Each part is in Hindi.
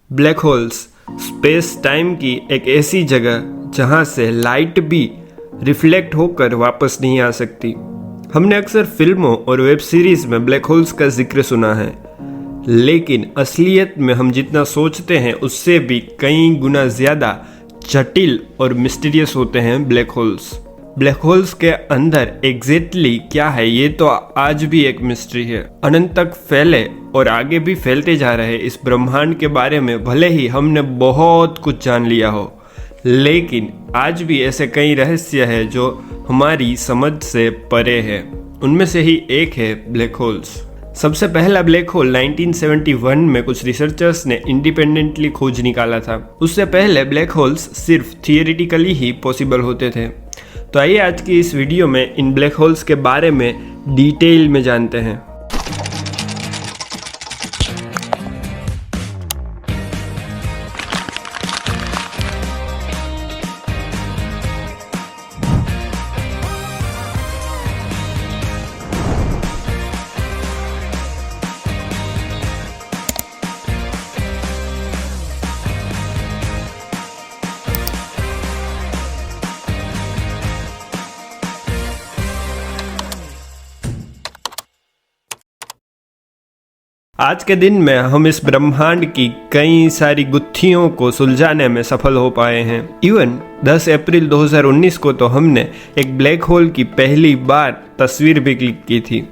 ब्लैक होल्स स्पेस टाइम की एक ऐसी जगह जहां से लाइट भी रिफ्लेक्ट होकर वापस नहीं आ सकती। हमने अक्सर फिल्मों और वेब सीरीज में ब्लैक होल्स का जिक्र सुना है, लेकिन असलियत में हम जितना सोचते हैं उससे भी कई गुना ज़्यादा जटिल और मिस्टीरियस होते हैं ब्लैक होल्स। ब्लैक होल्स के अंदर एग्जैक्टली क्या है ये तो आज भी एक मिस्ट्री है। अनंत तक फैले और आगे भी फैलते जा रहे इस ब्रह्मांड के बारे में भले ही हमने बहुत कुछ जान लिया हो, लेकिन आज भी ऐसे कई रहस्य है जो हमारी समझ से परे है। उनमें से ही एक है ब्लैक होल्स। सबसे पहला ब्लैक होल 1971 में कुछ रिसर्चर्स ने इंडिपेंडेंटली खोज निकाला था। उससे पहले ब्लैक होल्स सिर्फ थियोरिटिकली ही पॉसिबल होते थे। तो आइए आज की इस वीडियो में इन ब्लैक होल्स के बारे में डिटेल में जानते हैं। आज के दिन में हम इस ब्रह्मांड की कई सारी गुत्थियों को सुलझाने में सफल हो पाए हैं। इवन 10 अप्रैल 2019 को तो हमने एक ब्लैक होल की पहली बार तस्वीर भी क्लिक की थी।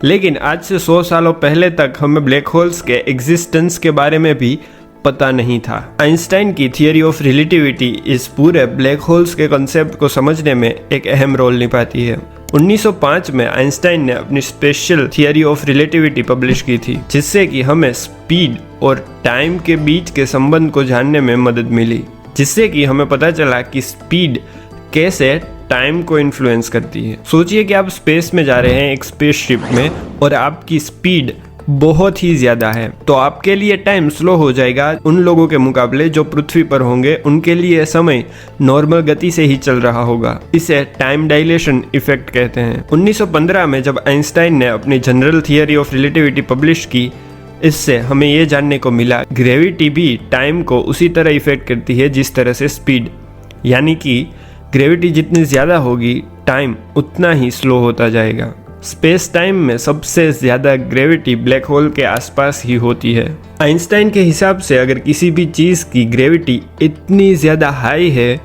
लेकिन आज से 100 सालों पहले तक हमें ब्लैक होल्स के एग्जिस्टेंस के बारे में भी पता नहीं था। आइंस्टाइन की थियरी ऑफ रिलेटिविटी इस पूरे ब्लैक होल्स के कॉन्सेप्ट को समझने में एक अहम रोल निभाती है। 1905 में आइंस्टाइन ने अपनी special theory of relativity publish की थी, जिससे कि हमें स्पीड और टाइम के बीच के संबंध को जानने में मदद मिली, जिससे कि हमें पता चला कि स्पीड कैसे टाइम को इन्फ्लुएंस करती है। सोचिए कि आप स्पेस में जा रहे हैं एक स्पेसशिप में और आपकी स्पीड बहुत ही ज़्यादा है, तो आपके लिए टाइम स्लो हो जाएगा उन लोगों के मुकाबले जो पृथ्वी पर होंगे। उनके लिए समय नॉर्मल गति से ही चल रहा होगा। इसे टाइम डायलेशन इफेक्ट कहते हैं। 1915 में जब आइंस्टाइन ने अपनी general theory of relativity publish की, इससे हमें ये जानने को मिला ग्रेविटी भी टाइम को उसी तरह इफेक्ट करती है जिस तरह से स्पीड, यानी कि ग्रेविटी जितनी ज़्यादा होगी टाइम उतना ही स्लो होता जाएगा। स्पेस टाइम में सबसे ज़्यादा ग्रेविटी ब्लैक होल के आसपास ही होती है। आइंस्टाइन के हिसाब से अगर किसी भी चीज़ की ग्रेविटी इतनी ज़्यादा हाई है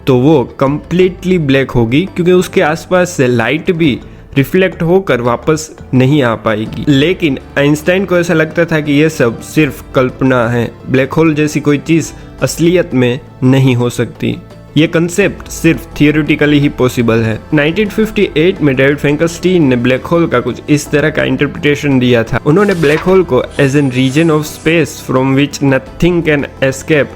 तो वो कम्प्लीटली ब्लैक होगी, क्योंकि उसके आसपास से लाइट भी रिफ्लेक्ट होकर वापस नहीं आ पाएगी। लेकिन आइंस्टाइन को ऐसा लगता था कि ये सब सिर्फ कल्पना है, ब्लैक होल जैसी कोई चीज़ असलियत में नहीं हो सकती। ये कंसेप्ट सिर्फ थियोरिटिकली ही पॉसिबल है। 1958 में डेविड फ्रैंकलस्टीन ने ब्लैक होल का कुछ इस तरह का इंटरप्रिटेशन दिया था। उन्होंने ब्लैक होल को as an region of space from which nothing can escape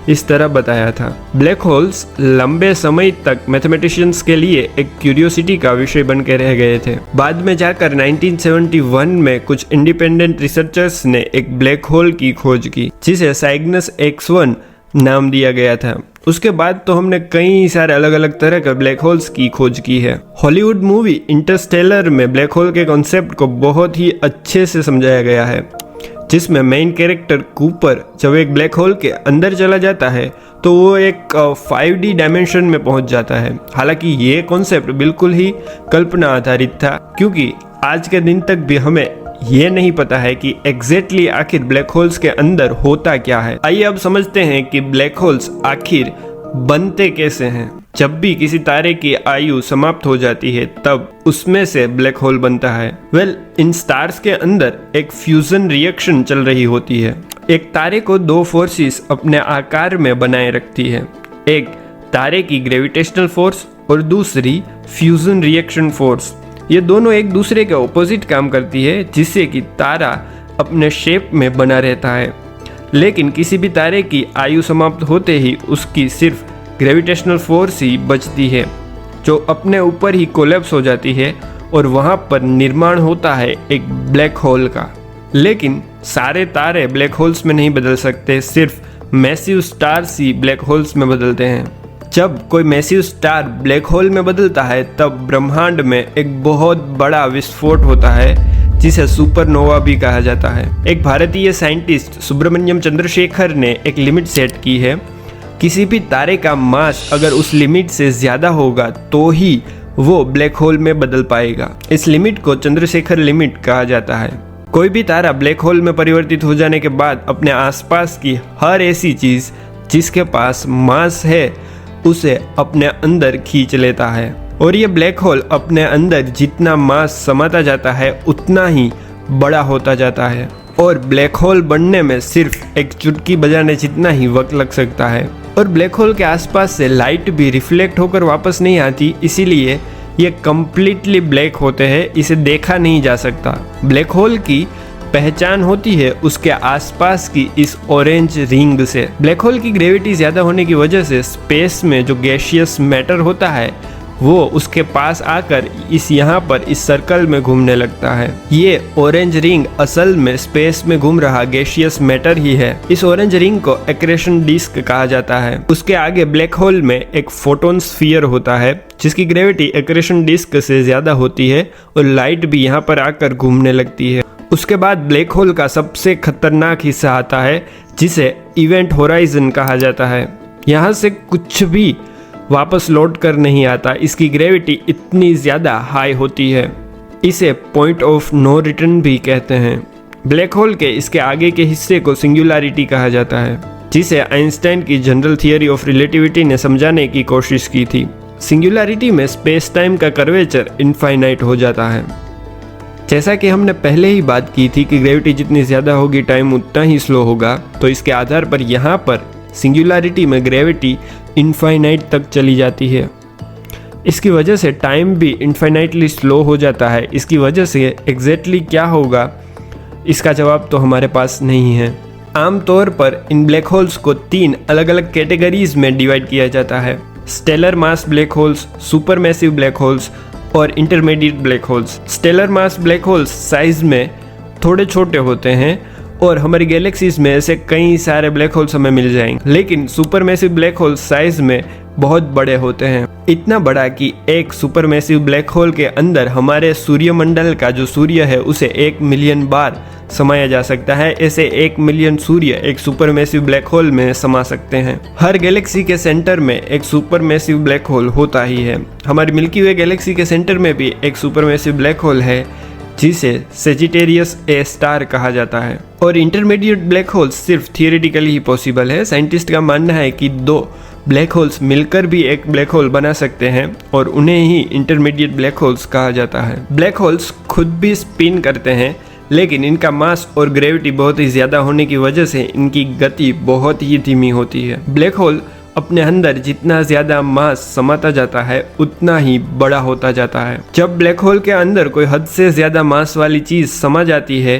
इस तरह बताया था। ब्लैक होल्स लंबे समय तक मैथमेटिशियंस के लिए एक क्यूरियोसिटी का विषय बन के रह गए थे। बाद में जाकर 1971 में कुछ इंडिपेंडेंट रिसर्चर्स ने एक ब्लैक होल की खोज की, जिसे साइग्नस X1 नाम दिया गया था। उसके बाद तो हमने कई सारे अलग अलग तरह के ब्लैक होल्स की खोज की है। हॉलीवुड मूवी इंटरस्टेलर में ब्लैक होल के कॉन्सेप्ट को बहुत ही अच्छे से समझाया गया है, जिसमें मेन कैरेक्टर कूपर जब एक ब्लैक होल के अंदर चला जाता है तो वो एक 5D डायमेंशन में पहुंच जाता है। हालांकि ये कॉन्सेप्ट बिल्कुल ही कल्पना आधारित था, क्योंकि आज के दिन तक भी हमें ये नहीं पता है कि एग्जैक्टली आखिर ब्लैक होल्स के अंदर होता क्या है। आइए अब समझते हैं कि ब्लैक होल्स आखिर बनते कैसे हैं। जब भी किसी तारे की आयु समाप्त हो जाती है तब उसमें से ब्लैक होल बनता है। इन स्टार्स के अंदर एक फ्यूजन रिएक्शन चल रही होती है। एक तारे को दो फोर्सेस अपने आकार में बनाए रखती है, एक तारे की ग्रेविटेशनल फोर्स और दूसरी फ्यूजन रिएक्शन फोर्स। ये दोनों एक दूसरे के ऑपोजिट काम करती है, जिससे कि तारा अपने शेप में बना रहता है। लेकिन किसी भी तारे की आयु समाप्त होते ही उसकी सिर्फ ग्रेविटेशनल फोर्स ही बचती है, जो अपने ऊपर ही कोलैप्स हो जाती है और वहाँ पर निर्माण होता है एक ब्लैक होल का। लेकिन सारे तारे ब्लैक होल्स में नहीं बदल सकते, सिर्फ मैसिव स्टार्स ही ब्लैक होल्स में बदलते हैं। जब कोई मैसिव स्टार ब्लैक होल में बदलता है तब ब्रह्मांड में एक बहुत बड़ा विस्फोट होता है, जिसे सुपरनोवा भी कहा जाता है। एक भारतीय साइंटिस्ट सुब्रमण्यम चंद्रशेखर ने एक लिमिट सेट की है, किसी भी तारे का मास अगर उस लिमिट से ज्यादा होगा तो ही वो ब्लैक होल में बदल पाएगा। इस लिमिट को चंद्रशेखर लिमिट कहा जाता है। कोई भी तारा ब्लैक होल में परिवर्तित हो जाने के बाद अपने आसपास की हर ऐसी चीज जिसके पास मास है उसे अपने अंदर खींच लेता है, और ये ब्लैक होल अपने अंदर जितना मास समाता जाता है उतना ही बड़ा होता जाता है, और ब्लैक होल बनने में सिर्फ एक चुटकी बजाने जितना ही वक्त लग सकता है। और ब्लैक होल के आसपास से लाइट भी रिफ्लेक्ट होकर वापस नहीं आती, इसीलिए ये कम्प्लीटली ब्लैक होते हैं, इसे देखा नहीं जा सकता। ब्लैक होल की पहचान होती है उसके आसपास की इस ऑरेंज रिंग से। ब्लैक होल की ग्रेविटी ज़्यादा होने की वजह से स्पेस में जो गैसियस मैटर होता है वो उसके पास आकर यहाँ पर इस सर्कल में घूमने लगता है। ये ऑरेंज रिंग असल में स्पेस में घूम रहा गैसियस मैटर ही है। इस ऑरेंज रिंग को एक्रेशन डिस्क कहा जाता है। उसके आगे ब्लैक होल में एक फोटोन स्फीयर होता है जिसकी ग्रेविटी एक्रेशन डिस्क से ज्यादा होती है और लाइट भी यहाँ पर आकर घूमने लगती है। उसके बाद ब्लैक होल का सबसे खतरनाक हिस्सा आता है जिसे इवेंट होराइजन कहा जाता है। यहाँ से कुछ भी वापस लौट कर नहीं आता, इसकी ग्रेविटी इतनी ज़्यादा हाई होती है। इसे पॉइंट ऑफ नो रिटर्न भी कहते हैं। ब्लैक होल के इसके आगे के हिस्से को सिंगुलैरिटी कहा जाता है, जिसे आइंस्टाइन की जनरल थियरी ऑफ रिलेटिविटी ने समझाने की कोशिश की थी। सिंगुलैरिटी में स्पेस टाइम का कर्वेचर इनफाइनाइट हो जाता है। जैसा कि हमने पहले ही बात की थी कि ग्रेविटी जितनी ज़्यादा होगी टाइम उतना ही स्लो होगा, तो इसके आधार पर यहाँ पर सिंगुलैरिटी में ग्रेविटी इनफाइनाइट तक चली जाती है। इसकी वजह से टाइम भी इनफाइनाइटली स्लो हो जाता है। इसकी वजह से एग्जैक्टली क्या होगा इसका जवाब तो हमारे पास नहीं है। आमतौर पर इन ब्लैक होल्स को 3 अलग अलग कैटेगरीज में डिवाइड किया जाता है: stellar mass black holes, supermassive black holes और intermediate black holes. Stellar mass black holes size में थोड़े छोटे होते हैं और हमारी गैलेक्सीज में ऐसे कई सारे ब्लैक होल्स हमें मिल जाएंगे, लेकिन सुपरमैसिव ब्लैक होल साइज में बहुत बड़े होते हैं। इतना बड़ा कि एक सुपरमैसिव ब्लैक होल के अंदर हमारे सूर्यमंडल का जो सूर्य है उसे 1 मिलियन बार समाया जा सकता है। ऐसे 1 मिलियन सूर्य एक सुपरमैसिव ब्लैक होल में समा सकते हैं। हर गैलेक्सी के सेंटर में एक सुपरमैसिव ब्लैक होल होता ही है। हमारी मिल्की वे गैलेक्सी के सेंटर में भी एक सुपरमैसिव ब्लैक होल है जिसे सेजिटेरियस ए स्टार कहा जाता है। और इंटरमीडिएट ब्लैक होल्स सिर्फ थियोरेटिकली ही पॉसिबल है। साइंटिस्ट का मानना है कि 2 ब्लैक होल्स मिलकर भी एक ब्लैक होल बना सकते हैं और उन्हें ही इंटरमीडिएट ब्लैक होल्स कहा जाता है। ब्लैक होल्स खुद भी स्पिन करते हैं, लेकिन इनका मास और ग्रेविटी बहुत ही ज़्यादा होने की वजह से इनकी गति बहुत ही धीमी होती है। ब्लैक होल अपने अंदर जितना ज़्यादा मास समाता जाता है उतना ही बड़ा होता जाता है। जब ब्लैक होल के अंदर कोई हद से ज़्यादा मास वाली चीज़ समा जाती है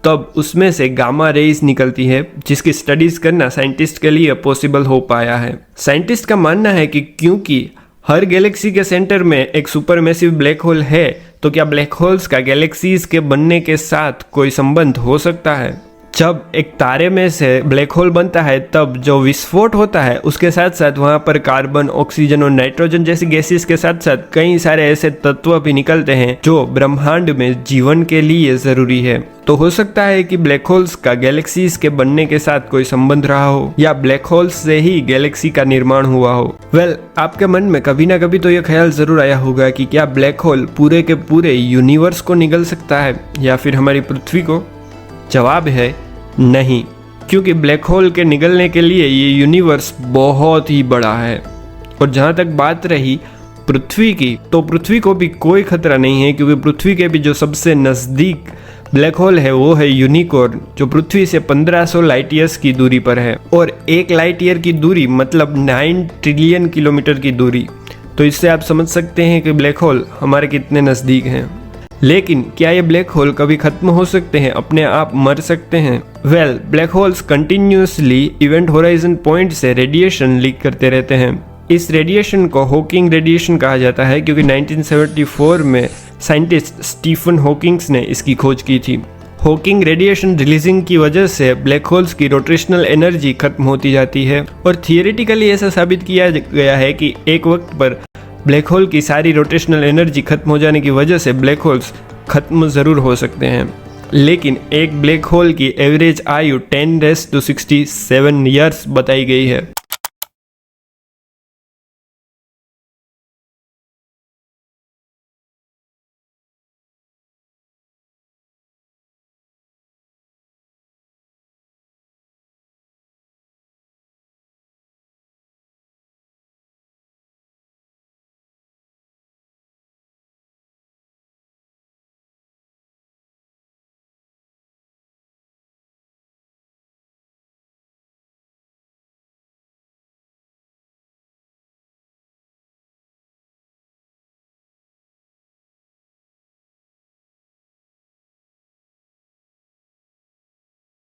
तब उसमें से गामा रेज निकलती है, जिसकी स्टडीज़ करना साइंटिस्ट के लिए पॉसिबल हो पाया है। साइंटिस्ट का मानना है कि क्योंकि हर गैलेक्सी के सेंटर में एक सुपरमैसिव ब्लैक होल है, तो क्या ब्लैक होल्स का गैलेक्सीज के बनने के साथ कोई संबंध हो सकता है। जब एक तारे में से ब्लैक होल बनता है तब जो विस्फोट होता है उसके साथ साथ वहाँ पर कार्बन, ऑक्सीजन और नाइट्रोजन जैसी गैसेस के साथ साथ कई सारे ऐसे तत्व भी निकलते हैं जो ब्रह्मांड में जीवन के लिए जरूरी है। तो हो सकता है कि ब्लैक होल्स का गैलेक्सीज के बनने के साथ कोई संबंध रहा हो, या ब्लैक होल्स से ही गैलेक्सी का निर्माण हुआ हो। आपके मन में कभी ना कभी तो ये ख्याल जरूर आया होगा कि क्या ब्लैक होल पूरे के पूरे यूनिवर्स को निगल सकता है या फिर हमारी पृथ्वी को। जवाब है नहीं, क्योंकि ब्लैक होल के निगलने के लिए ये यूनिवर्स बहुत ही बड़ा है। और जहाँ तक बात रही पृथ्वी की, तो पृथ्वी को भी कोई खतरा नहीं है, क्योंकि पृथ्वी के भी जो सबसे नज़दीक ब्लैक होल है वो है यूनिकॉर्न, जो पृथ्वी से 1500 लाइट ईयर्स की दूरी पर है। और 1 लाइट ईयर की दूरी मतलब 9 ट्रिलियन किलोमीटर की दूरी। तो इससे आप समझ सकते हैं कि ब्लैक होल हमारे कितने नज़दीक हैं। लेकिन क्या ये ब्लैक होल कभी खत्म हो सकते हैं, अपने आप मर सकते हैं? Black holes continuously event horizon point से रेडिएशन लीक करते रहते हैं। इस रेडिएशन को हॉकिंग रेडिएशन कहा जाता है, क्योंकि 1974 में साइंटिस्ट स्टीफन हॉकिंग्स ने इसकी खोज की थी। हॉकिंग रेडिएशन रिलीजिंग की वजह से ब्लैक होल्स की रोटेशनल एनर्जी खत्म होती जाती है, और थियोरेटिकली ऐसा साबित किया गया है कि एक वक्त पर ब्लैक होल की सारी रोटेशनल एनर्जी खत्म हो जाने की वजह से ब्लैक होल्स खत्म ज़रूर हो सकते हैं, लेकिन एक ब्लैक होल की एवरेज आयु 10⁻⁶7 ईयर्स बताई गई है।